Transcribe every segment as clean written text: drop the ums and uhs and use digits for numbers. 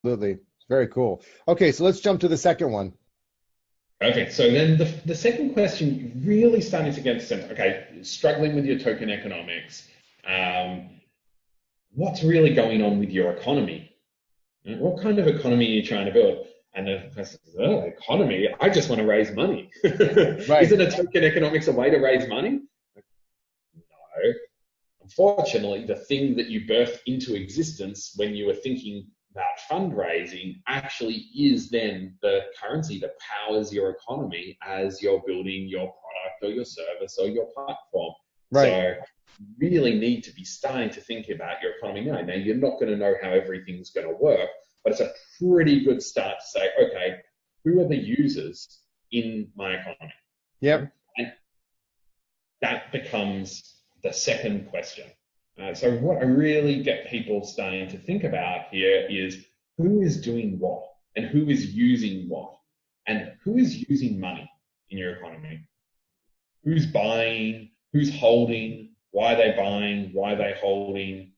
Absolutely. Very cool. Okay, so let's jump to the second one. Perfect. So then the second question really starting to get sense. Okay, struggling with your token economics. Um, what's really going on with your economy? What kind of economy are you trying to build? And the person says, oh, economy, I just want to raise money. Right. Isn't a token economics a way to raise money? No. Unfortunately, the thing that you birthed into existence when you were thinking about fundraising actually is then the currency that powers your economy as you're building your product or your service or your platform. Right. So really need to be starting to think about your economy now. Now, you're not going to know how everything's going to work, but it's a pretty good start to say, okay, who are the users in my economy? Yep. And that becomes the second question. So what I really get people starting to think about here is who is doing what and who is using what and who is using money in your economy. Who's buying, who's holding, why are they buying, why are they holding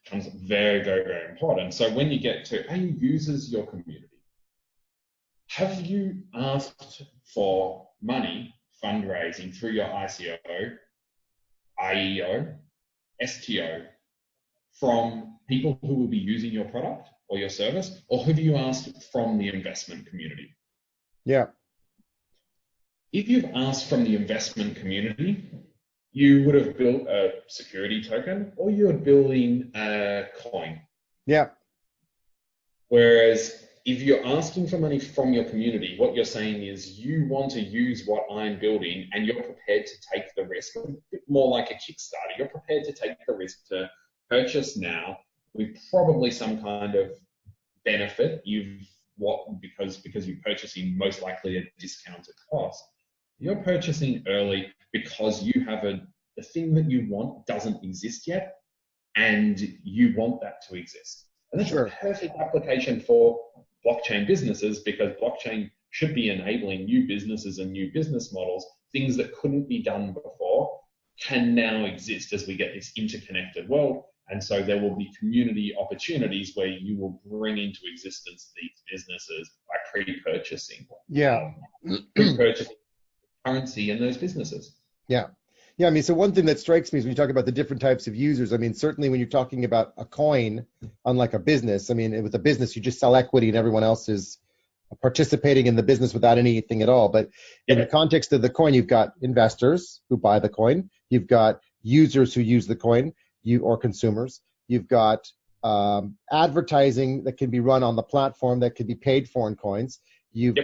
becomes very, very, very important. So when you get to who uses your community, have you asked for money fundraising through your ICO, IEO, STO from people who will be using your product or your service, or have you asked from the investment community? Yeah. If you've asked from the investment community, you would have built a security token or you're building a coin. Yeah. Whereas if you're asking for money from your community, what you're saying is you want to use what I'm building and you're prepared to take the risk, a bit more like a Kickstarter. You're prepared to take the risk to purchase now with probably some kind of benefit because you're purchasing most likely a discounted cost. You're purchasing early because you have the thing that you want doesn't exist yet and you want that to exist. And that's a Sure. perfect application for blockchain businesses because blockchain should be enabling new businesses and new business models. Things that couldn't be done before can now exist as we get this interconnected world. And so there will be community opportunities where you will bring into existence these businesses by pre-purchasing, Yeah. pre-purchasing currency in those businesses. Yeah. Yeah. I mean, so one thing that strikes me is when you talk about the different types of users, I mean, certainly when you're talking about a coin, unlike a business, I mean, with a business, you just sell equity and everyone else is participating in the business without anything at all. But in the Yeah, context of the coin, you've got investors who buy the coin, you've got users who use the coin, or consumers, you've got advertising that can be run on the platform that can be paid for in coins. yep,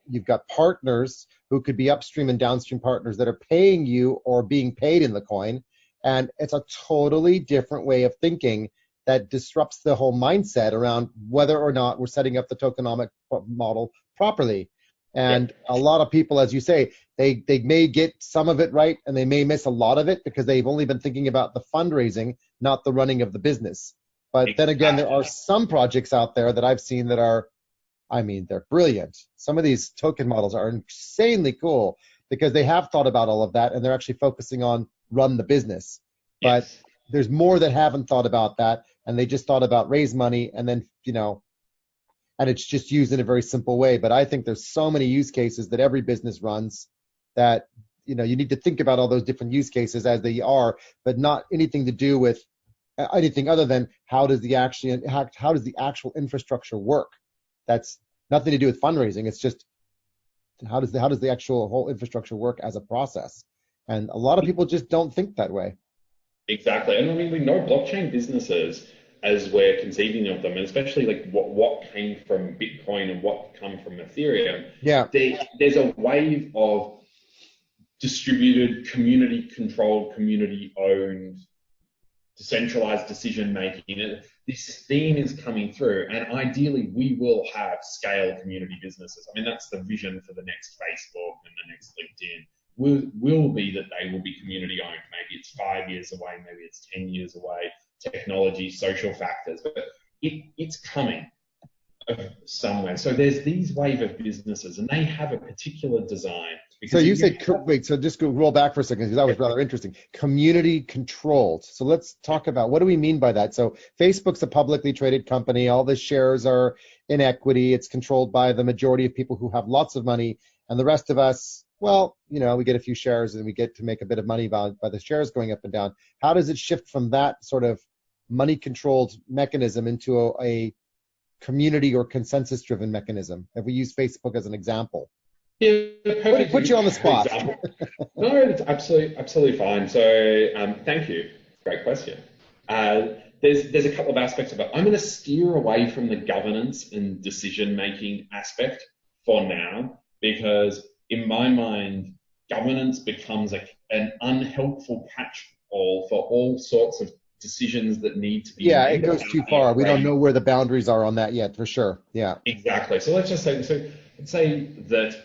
You've got partners who could be upstream and downstream partners that are paying you or being paid in the coin. And it's a totally different way of thinking that disrupts the whole mindset around whether or not we're setting up the tokenomic model properly. yep, And a lot of people, as you say, they may get some of it right and they may miss a lot of it because they've only been thinking about the fundraising, not the running of the business. But then again, there are exactly. some projects out there that I've seen that are, I mean, they're brilliant. Some of these token models are insanely cool because they have thought about all of that and they're actually focusing on run the business. But Yes. there's more that haven't thought about that and they just thought about raise money and then, and it's just used in a very simple way. But I think there's so many use cases that every business runs that, you need to think about all those different use cases as they are, but not anything to do with anything other than how does the actual infrastructure work. That's nothing to do with fundraising. It's just how does the actual whole infrastructure work as a process? And a lot of people just don't think that way. Exactly. And I mean, we know blockchain businesses as we're conceiving of them, and especially like what came from Bitcoin and what come from Ethereum. Yeah, There's a wave of distributed, community controlled, community owned, decentralized decision making. This theme is coming through, and ideally, we will have scale community businesses. I mean, that's the vision for the next Facebook and the next LinkedIn. Will be that they will be community owned. Maybe it's 5 years away, maybe it's 10 years away. Technology, social factors, but it's coming. of some way. So there's these wave of businesses, and they have a particular design. So Because you if you say, wait, so just go roll back for a second because that was rather interesting. Community controlled. So let's talk about what do we mean by that? So Facebook's a publicly traded company. All the shares are in equity. It's controlled by the majority of people who have lots of money. And the rest of us, well, we get a few shares and we get to make a bit of money by the shares going up and down. How does it shift from that sort of money controlled mechanism into a community or consensus driven mechanism? If we use Facebook as an example. Yeah, perfect. Put you on the spot. Example. No, it's absolutely fine. So, thank you. Great question. There's a couple of aspects of it. I'm going to steer away from the governance and decision-making aspect for now, because in my mind, governance becomes an unhelpful catch-all for all sorts of decisions that need to be made. Yeah, it goes too far. We don't know where the boundaries are on that yet, for sure. Yeah. Exactly. So let's say that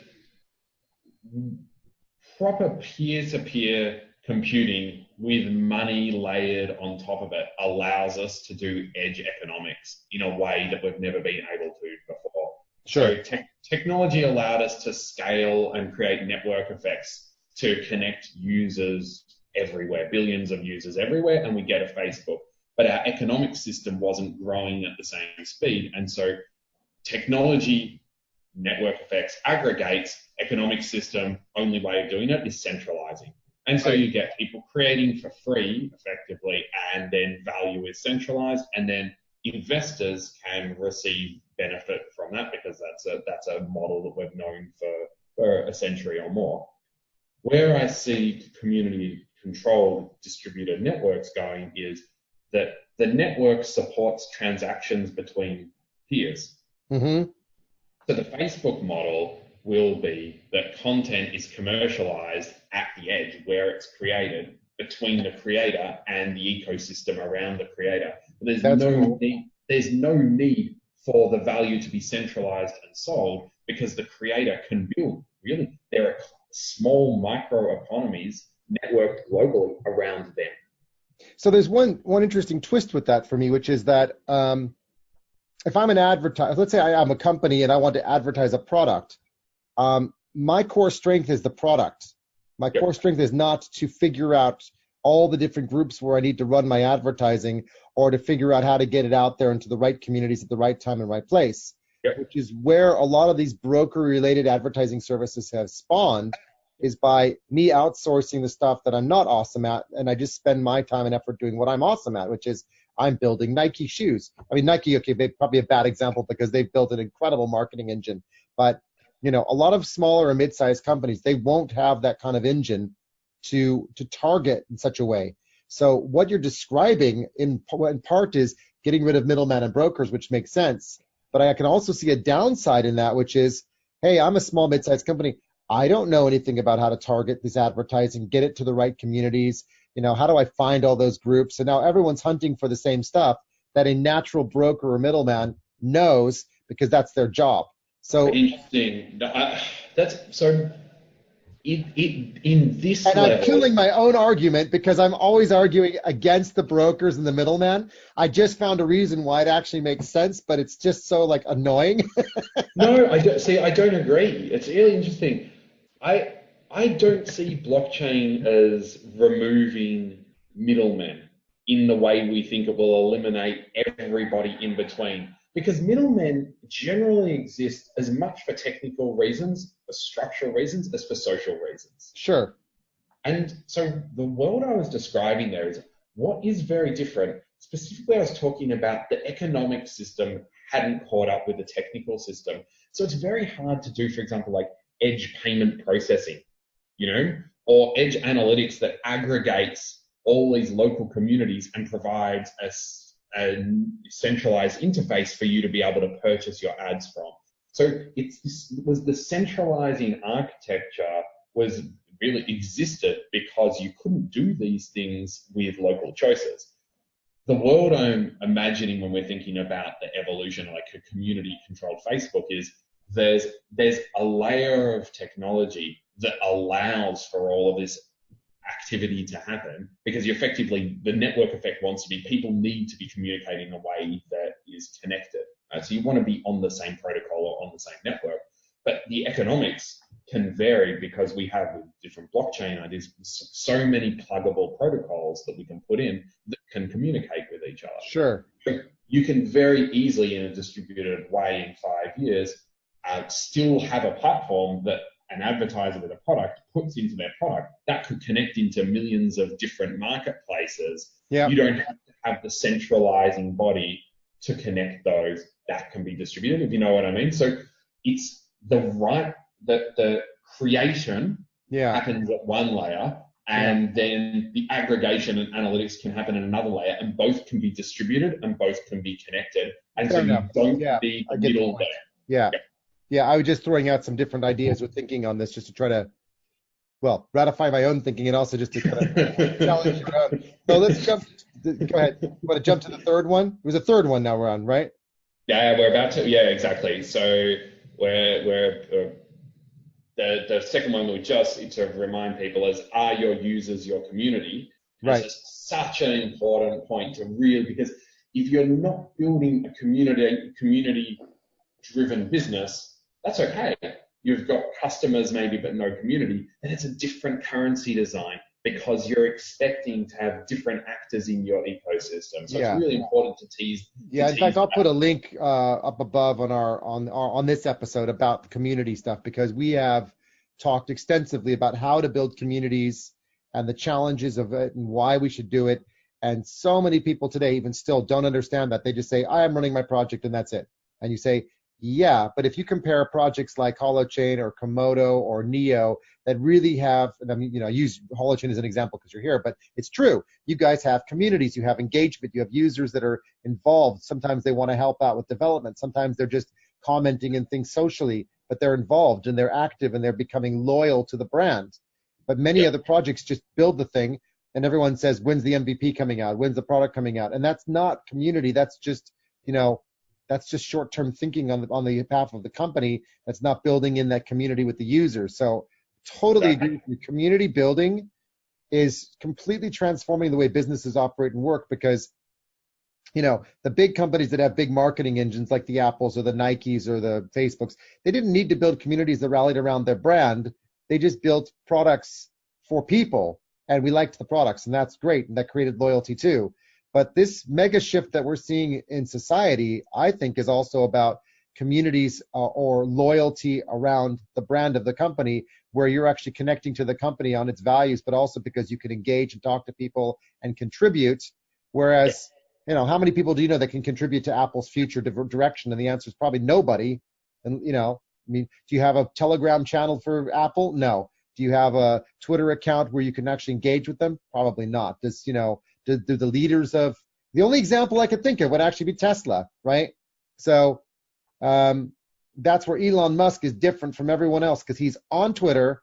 proper peer-to-peer computing with money layered on top of it allows us to do edge economics in a way that we've never been able to before. Sure. So technology allowed us to scale and create network effects to connect users everywhere, billions of users everywhere, and we get a Facebook. But our economic system wasn't growing at the same speed. And so technology, network effects, aggregates, economic system, only way of doing it is centralizing. And so you get people creating for free, effectively, and then value is centralized, and then investors can receive benefit from that because that's a model that we've known for a century or more. Where I see community-controlled distributed networks going is that the network supports transactions between peers. Mm-hmm. So the Facebook model will be that content is commercialized at the edge where it's created between the creator and the ecosystem around the creator. But there's no need for the value to be centralized and sold because the creator can build. Really, there are small micro economies networked globally around them. So there's one interesting twist with that for me, which is that if I'm an advertiser, let's say I'm a company and I want to advertise a product, my core strength is the product. My core strength is not to figure out all the different groups where I need to run my advertising or to figure out how to get it out there into the right communities at the right time and right place, which is where a lot of these broker-related advertising services have spawned, is by me outsourcing the stuff that I'm not awesome at, and I just spend my time and effort doing what I'm awesome at, which is I'm building Nike shoes. I mean, Nike, okay, they're probably a bad example because they've built an incredible marketing engine, but a lot of smaller or mid-sized companies, they won't have that kind of engine to target in such a way. So what you're describing in part is getting rid of middlemen and brokers, which makes sense. But I can also see a downside in that, which is, hey, I'm a small mid-sized company. I don't know anything about how to target this advertising, get it to the right communities. How do I find all those groups? And now everyone's hunting for the same stuff that a natural broker or middleman knows because that's their job. So interesting. That's so. In this and level, I'm killing my own argument because I'm always arguing against the brokers and the middleman. I just found a reason why it actually makes sense, but it's just so annoying. No, I don't see. I don't agree. It's really interesting. I don't see blockchain as removing middlemen in the way we think it will eliminate everybody in between. Because middlemen generally exist as much for technical reasons, for structural reasons, as for social reasons. Sure. And so the world I was describing there is what is very different. Specifically, I was talking about the economic system hadn't caught up with the technical system. So it's very hard to do, for example, like edge payment processing, or edge analytics that aggregates all these local communities and provides a centralized interface for you to be able to purchase your ads from. So it was the centralizing architecture was really existed because you couldn't do these things with local choices. The world I'm imagining when we're thinking about the evolution of like a community-controlled Facebook is there's a layer of technology that allows for all of this activity to happen because the network effect wants to be people need to be communicating in a way that is connected. So you want to be on the same protocol or on the same network. But the economics can vary because we have different blockchain ideas, so many pluggable protocols that we can put in that can communicate with each other. Sure. You can very easily, in a distributed way in 5 years, still have a platform that an advertiser with a product puts into their product that could connect into millions of different marketplaces. Yeah. You don't have to have the centralizing body to connect those that can be distributed, if you know what I mean. So it's the creation happens at one layer, and then the aggregation and analytics can happen in another layer, and both can be distributed and both can be connected. And so you don't need the middle layer. Yeah, I was just throwing out some different ideas or thinking on this just to try to, well, ratify my own thinking and also just to kind of challenge your own. So let's jump. Go ahead. You want to jump to the third one? It was a third one now we're on, right? Yeah, we're about to. Yeah, exactly. So we're the second one we just to remind people is, are your users your community? Right. This is such an important point to really, because if you're not building a community-driven business, that's okay. You've got customers maybe, but no community, then it's a different currency design because you're expecting to have different actors in your ecosystem. So it's really important to tease. Yeah, in fact, I'll put a link up above on this episode about community stuff, because we have talked extensively about how to build communities and the challenges of it and why we should do it. And so many people today even still don't understand that. They just say, I am running my project and that's it. And you say, yeah, but if you compare projects like Holochain or Komodo or Neo that really have, and I mean, you know, I use Holochain as an example because you're here, but it's true. You guys have communities, you have engagement, you have users that are involved. Sometimes they want to help out with development. Sometimes they're just commenting and things socially, but they're involved and they're active and they're becoming loyal to the brand. But many other projects just build the thing and everyone says, when's the MVP coming out? When's the product coming out? And that's not community. That's just, you know, that's just short-term thinking on the behalf of the company. That's not building in that community with the users. So totally agree with you. Community building is completely transforming the way businesses operate and work, because, you know, the big companies that have big marketing engines like the Apples or the Nikes or the Facebooks, they didn't need to build communities that rallied around their brand. They just built products for people, and we liked the products, and that's great, and that created loyalty too. But this mega shift that we're seeing in society, I think, is also about communities or loyalty around the brand of the company, where you're actually connecting to the company on its values, but also because you can engage and talk to people and contribute. Whereas, you know, how many people do you know that can contribute to Apple's future direction? And the answer is probably nobody. And, you know, I mean, do you have a Telegram channel for Apple? No. Do you have a Twitter account where you can actually engage with them? Probably not. Does, you know, do the leaders of, the only example I could think of would actually be Tesla, right? So that's where Elon Musk is different from everyone else, because he's on Twitter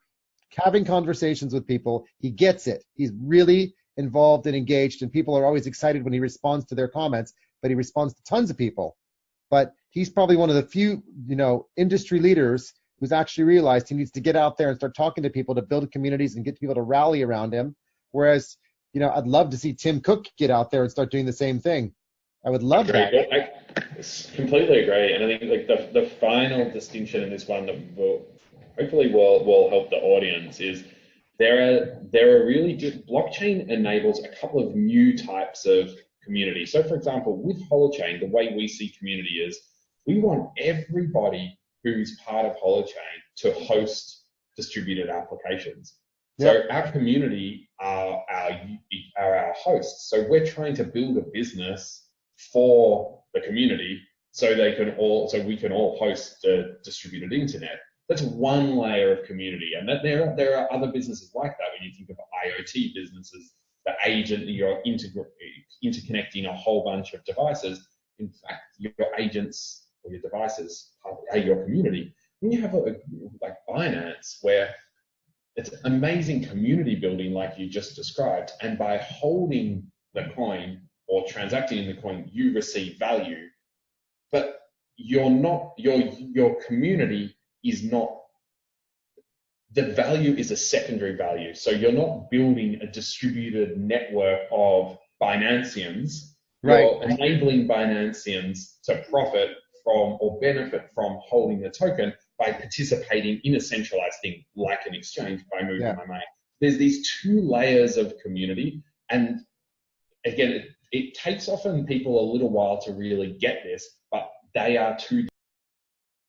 having conversations with people. He gets it. He's really involved and engaged, and people are always excited when he responds to their comments, but he responds to tons of people. But he's probably one of the few, you know, industry leaders who's actually realized he needs to get out there and start talking to people to build communities and get people to rally around him. Whereas, you know, I'd love to see Tim Cook get out there and start doing the same thing. I would love that. I completely agree. And I think like the final distinction in this one that hopefully will help the audience is there are really blockchain enables a couple of new types of community. So for example, with Holochain, the way we see community is we want everybody who's part of Holochain to host distributed applications. So our community are our hosts. So we're trying to build a business for the community so we can all host the distributed internet. That's one layer of community, and that there are other businesses like that. When you think of IoT businesses, the agent, you're interconnecting a whole bunch of devices. In fact, your agents or your devices are your community. When you have like Binance, where it's amazing community building like you just described, and by holding the coin or transacting in the coin, you receive value. But your community is not, the value is a secondary value. So you're not building a distributed network of Binanceans. Right. You're enabling Binanceans to profit from or benefit from holding the token by participating in a centralized thing like an exchange by moving my money. There's these two layers of community, and again, it takes often people a little while to really get this, but they are two